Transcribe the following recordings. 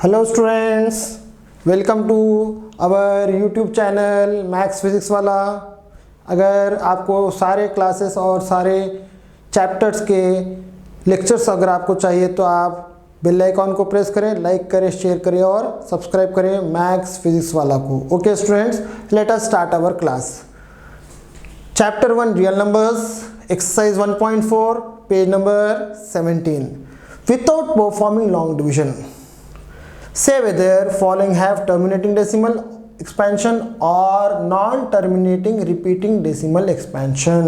Hello students, welcome to our YouTube channel maths physics वाला। अगर आपको सारे क्लासेस और सारे चैप्टर्स के लेक्चर्स अगर आपको चाहिए तो आप बेल आइकॉन को प्रेस करें, लाइक करें, शेयर करें और सब्सक्राइब करें मैथ्स फिजिक्स वाला को। Okay students, let us start our class. Chapter 1 real numbers, exercise 1.4, page number 17। Without performing long division, say whether following have terminating decimal expansion or non-terminating repeating decimal expansion।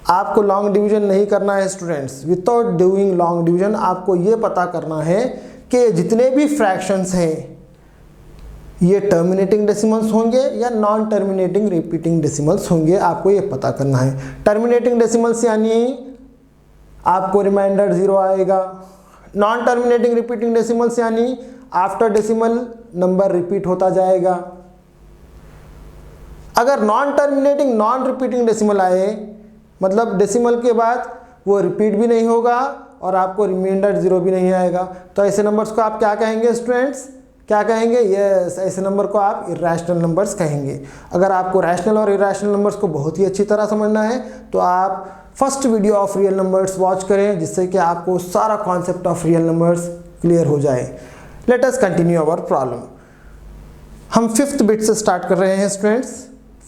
आपको long division नहीं करना है students. Without doing long division आपको ये पता करना है कि जितने भी फ्रैक्शंस हैं ये टर्मिनेटिंग डेसिमल्स होंगे या नॉन टर्मिनेटिंग रिपीटिंग डेसिमल्स होंगे, आपको ये पता करना है। टर्मिनेटिंग डेसिमल्स यानी आपको रिमाइंडर 0 आएगा। नॉन टर्मिनेटिंग रिपीटिंग डेसिमल्स यानी आफ्टर डेसिमल नंबर रिपीट होता जाएगा। अगर non terminating non repeating decimal आए मतलब डेसिमल के बाद वो रिपीट भी नहीं होगा और आपको रिमाइंडर 0 भी नहीं आएगा, तो ऐसे नंबर्स को आप क्या कहेंगे स्टूडेंट्स? क्या कहेंगे? यस, ऐसे नंबर को आप इरेशनल नंबर्स कहेंगे। अगर आपको रैशनल और इरेशनल नंबर्स को बहुत ही अच्छी तरह समझना है तो आप first video of real numbers watch करें, जिससे कि आपको सारा concept of real numbers clear हो जाए। Let us continue our problem. हम 5th बिट से स्टार्ट कर रहे हैं स्टूडेंट्स।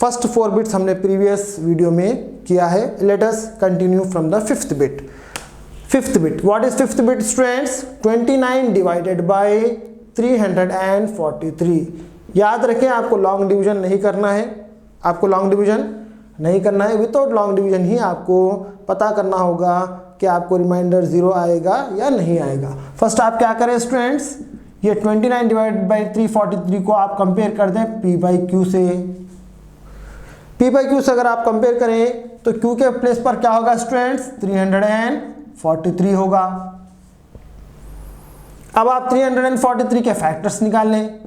फर्स्ट 4 बिट्स हमने प्रीवियस वीडियो में किया है। Let us continue from the 5th bit. 5th bit, what is 5th bit students? 29 divided by 343। याद रखें, आपको लॉन्ग डिवीजन नहीं करना है। आपको लॉन्ग डिवीजन नहीं करना है। विदाउट लॉन्ग डिवीजन ही आपको पता करना होगा कि आपको रिमाइंडर 0 आएगा या नहीं आएगा। फर्स्ट आप क्या करें स्टूडेंट्स, ये 29 डिवाइडेड बाई 343 को आप कंपेयर कर दें P बाई Q से। P बाई Q से अगर आप कंपेयर करें तो Q के प्लेस पर क्या होगा स्टूडेंट्स? 343 होगा। अब आप 343 के फैक्टर्स निकाल लें।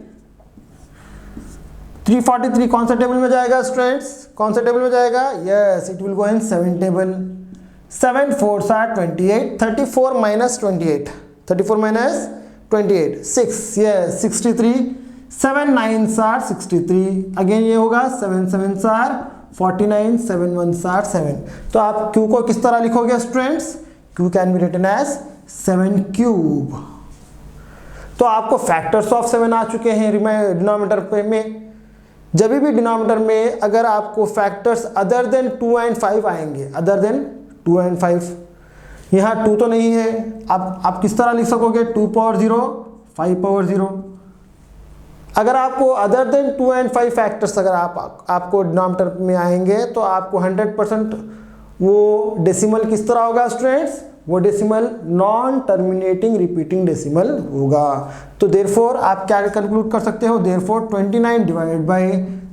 343 कौन सा टेबल में जाएगा स्टूडेंट्स? कौन सा टेबल में जाएगा? Yes, it will go in 7 table. 7 4s are 28, 34 minus 28, 34 minus 28, 6, yes 63, 7 9s are 63, again ये होगा 7 7s are 49, 7 1s are 7। तो आप Q को किस तरह लिखोगे students? Q can be written as 7 cube. तो आपको फैक्टर्स ऑफ 7 आ चुके हैं डिनोमिनेटर में। जब भी डिनोमिनेटर में अगर आपको फैक्टर्स अदर देन 2 and 5 आएंगे, अदर देन 2 and 5, यहाँ 2 तो नहीं है, आप किस तरह लिख सकोगे? 2 पावर 0, 5 पावर 0। अगर आपको अदर देन 2 and 5 फैक्टर्स अगर आपको डिनोमिनेटर में आएंगे तो आपको 100% वो डेसिमल किस तरह होगा स्टूडेंट्स? वो decimal non terminating repeating decimal होगा। तो देयरफॉर आप क्या कंक्लूड कर सकते हो? Therefore 29 divided by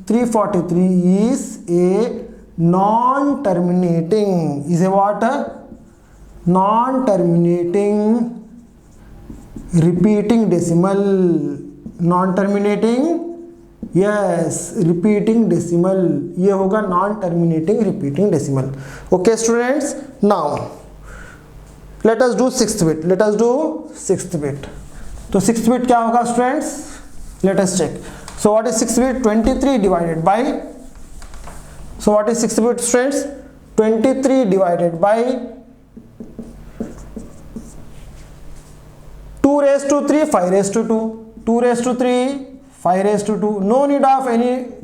343 is a non terminating, is a what? Non terminating repeating decimal. Non terminating, yes, repeating decimal, ये होगा non terminating repeating decimal. Okay students, now let us do 6th bit। let us do 6th bit। तो 6th bit क्या होगा students? let us check। so what is 6th bit? 23 divided by, so what is 6th bit students? 23 divided by 2 raised to 3, 5 raised to 2, 2 raised to 3, 5 raised to 2। no need of anything,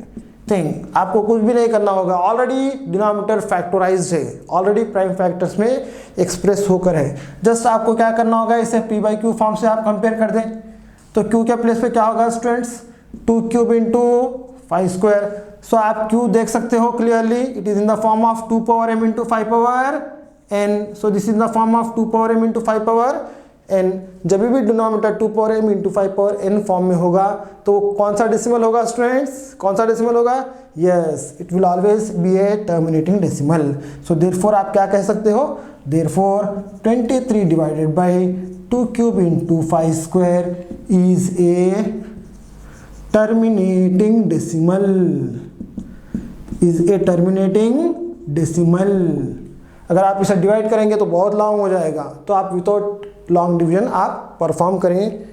आपको कुछ भी नहीं करना होगा। Already denominator factorised है, already prime factors में express होकर है। जस्ट आपको क्या करना होगा, इसे P बाई Q फॉर्म से आप कंपेयर कर दें तो Q के प्लेस पे क्या होगा students? 2 cube into 5 square. So आप Q देख सकते हो clearly, it is in the form of 2 power m into 5 power n। So this is the form of 2 power m into 5 power n। जब भी denominator 2 power m into 5 power n form में होगा तो कौन सा डेसिमल होगा students? कौन सा डेसिमल होगा? Yes, it will always be A terminating decimal. So therefore आप क्या कह सकते हो? Therefore 23 divided by 2 cube into 5 square is a terminating decimal, is a terminating decimal. अगर आप इसे डिवाइड करेंगे तो बहुत लॉन्ग हो जाएगा, तो आप विदाउट लॉन्ग डिवीजन आप परफॉर्म करें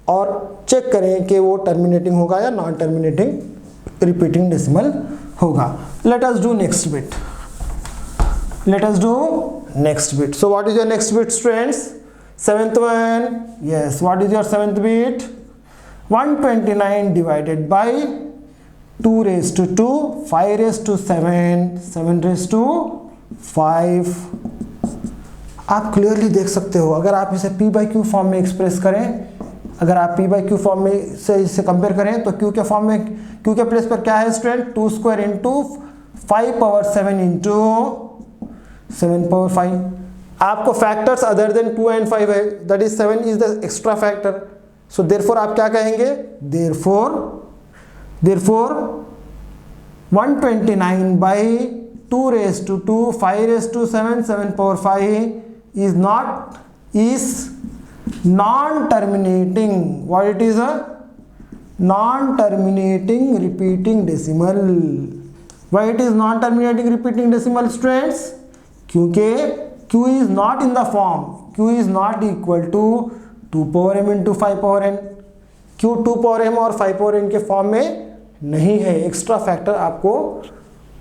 और चेक करें कि वो टर्मिनेटिंग होगा या नॉन टर्मिनेटिंग रिपीटिंग डेसिमल होगा। Let us do next bit. Let us do next bit. So what is your next bit, students? Seventh one. Yes, what is your seventh bit? 129 divided by 2 raised to 2, 5 raised to 7, 7 raised to 5. आप clearly देख सकते हो, अगर आप इसे p by q form में express करें, अगर आप p by q फॉर्म में से इसे कंपेयर करें तो q के फॉर्म में, q के प्लेस पर क्या है student? 2 square into 5 power 7 into 7 power 5. आपको फैक्टर्स अदर देन 2 and 5 है, that is 7 is the extra factor. So therefore आप क्या कहेंगे? Therefore 129 by 2 raised to 2, 5 raised to 7, 7 power 5 is non-terminating. What it is? A non-terminating repeating decimal. Why it is non-terminating repeating decimal, students? क्योंकि q is not in the form, q is not equal to 2 power m into 5 power n. q 2 power m और 5 power n के form में नहीं है, extra factor आपको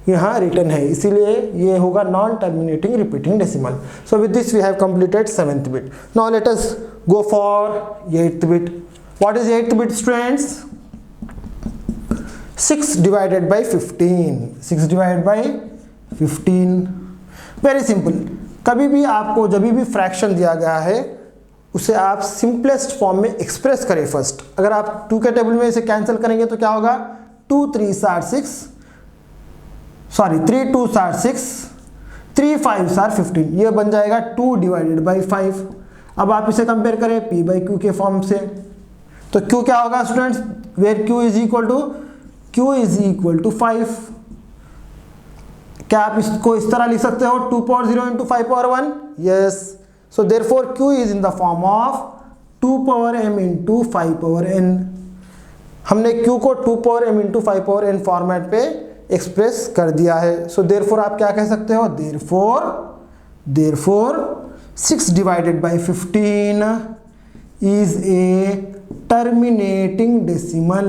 यहाँ return है, इसीलिए ये होगा non terminating repeating decimal. So with this we have completed 7th bit. Now let us go for 8th bit. What is 8th bit, students? 6 divided by 15. 6 divided by 15. Very simple. कभी भी आपको जब भी fraction दिया गया है उसे आप सिंपलेस्ट फॉर्म में एक्सप्रेस करें फर्स्ट. अगर आप 2 के टेबल में इसे कैंसिल करेंगे तो क्या होगा? 2 3 are 6, सॉरी 3 2 are 6, 3 5 are 15. ये बन जाएगा 2 divided by 5. अब आप इसे कंपेयर करें p by q के फॉर्म से तो q क्या होगा students? Where q is equal to 5. क्या आप इसको इस तरह लिख सकते हो? 2 power 0 into 5 power 1? Yes. So therefore q is in the form of 2 power m into 5 power n. हमने q को 2 power m into 5 power n format पे एक्सप्रेस कर दिया है. सो देयरफॉर आप क्या कह सकते हो? Therefore 6 divided by 15 is a terminating decimal.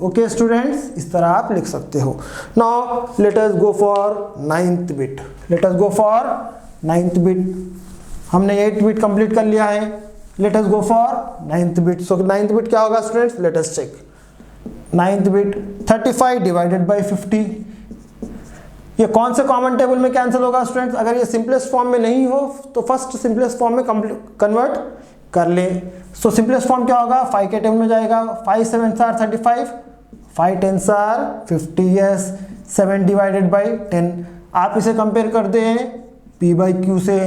Okay students, इस तरह आप लिख सकते हो. Now let us go for 9th bit. हमने 8th बिट कंप्लीट कर लिया है. Let us go for 9th bit. So 9th bit क्या होगा students? Let us check. 9th bit 35 divided by 50. ये कौन से कॉमन टेबल में कैंसिल होगा स्टूडेंट्स? अगर ये सिंपलेस्ट फॉर्म में नहीं हो तो फर्स्ट सिंपलेस्ट फॉर्म में कन्वर्ट कर ले. सो सिंपलेस्ट फॉर्म क्या होगा? 5 के टेबल में जाएगा. 5 7 are 35, 5 10 are 50. Yes, 7 divided by 10. आप इसे कंपेयर कर दें p by q से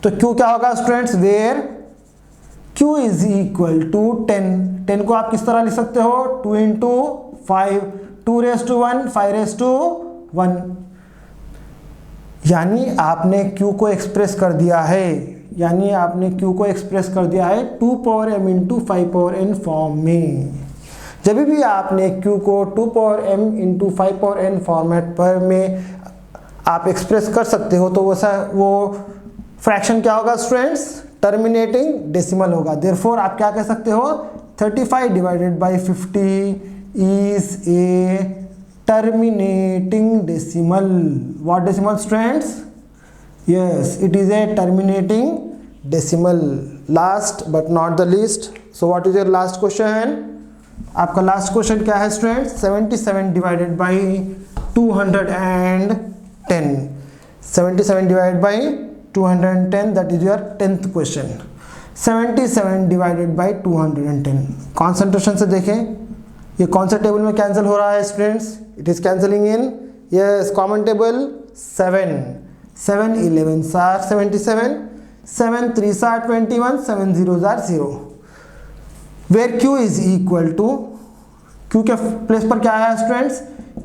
तो q क्या होगा students? Where q is equal to 10. 10 को आप किस तरह लिख सकते हो? 2 into 5, 2 raised to 1, 5 raised to 1. यानी आपने q को एक्सप्रेस कर दिया है, 2 power m into 5 power n form में. जब भी आपने q को 2 power m into 5 power n format पर में आप एक्सप्रेस कर सकते हो तो वो फ्रैक्शन क्या होगा स्टूडेंट्स? टर्मिनेटिंग डेसिमल होगा. देयरफॉर आप क्या कह सकते हो? 35 divided by 50 is a terminating decimal. What decimal students? Yes, it is a terminating decimal. Last but not the least. So what is your last question? आपका last question क्या है student? 77 divided by 210. 77 divided by 210, that is your 10th question. 77 divided by 210. Concentration से देखें ये कौन सा table में cancel हो रहा है students? It is cancelling in yes common table 7. 7 11s are 77, 7 3s are 21, 7 0s are 0. Where q is equal to, q के प्लेस पर क्या आया students?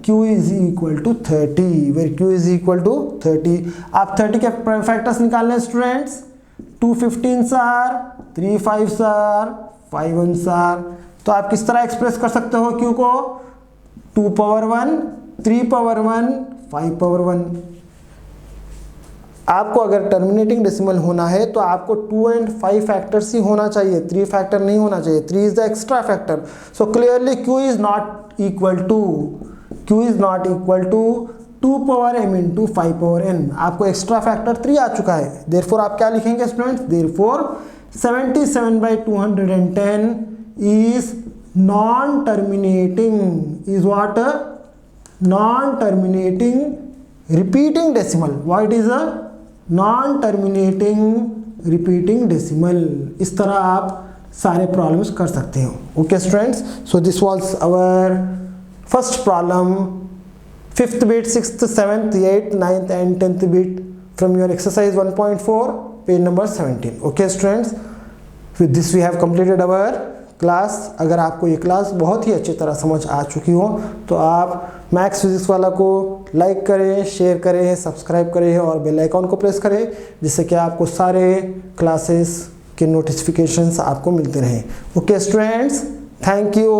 q is equal to 30. Where q is equal to 30. आप 30 के factors निकालने students. 2 15s are, 3 5s are, 5 1s are. तो आप किस तरह एक्सप्रेस कर सकते हो q को? 2 power 1, 3 power 1, 5 power 1. आपको अगर टर्मिनेटिंग डेसिमल होना है तो आपको 2 and 5 फैक्टर्स ही होना चाहिए, 3 फैक्टर नहीं होना चाहिए। 3 is the extra factor. So clearly q is not equal to 2 power m into 5 power n। आपको एक्स्ट्रा फैक्टर 3 आ चुका है। देयरफॉर आप क्या लिखेंगे students? Therefore 77/210 is non terminating, is what? Non terminating repeating decimal. What is a non-terminating repeating decimal? इस तरह आप सारे प्रॉब्लम्स कर सकते हो। Okay students, so this was our first problem, 5th bit, 6th, 7th, 8th, 9th and 10th bit from your exercise 1.4, page number 17. Okay students, with this we have completed our class. अगर आपको ये class बहुत ही अच्छी तरह समझ आ चुकी हो तो आप मैथ्स फिजिक्स वाला को लाइक करें, शेयर करें, सब्सक्राइब करें और बेल आइकॉन को प्रेस करें, जिससे कि आपको सारे क्लासेस के नोटिफिकेशंस आपको मिलते रहें। Okay students, thank you.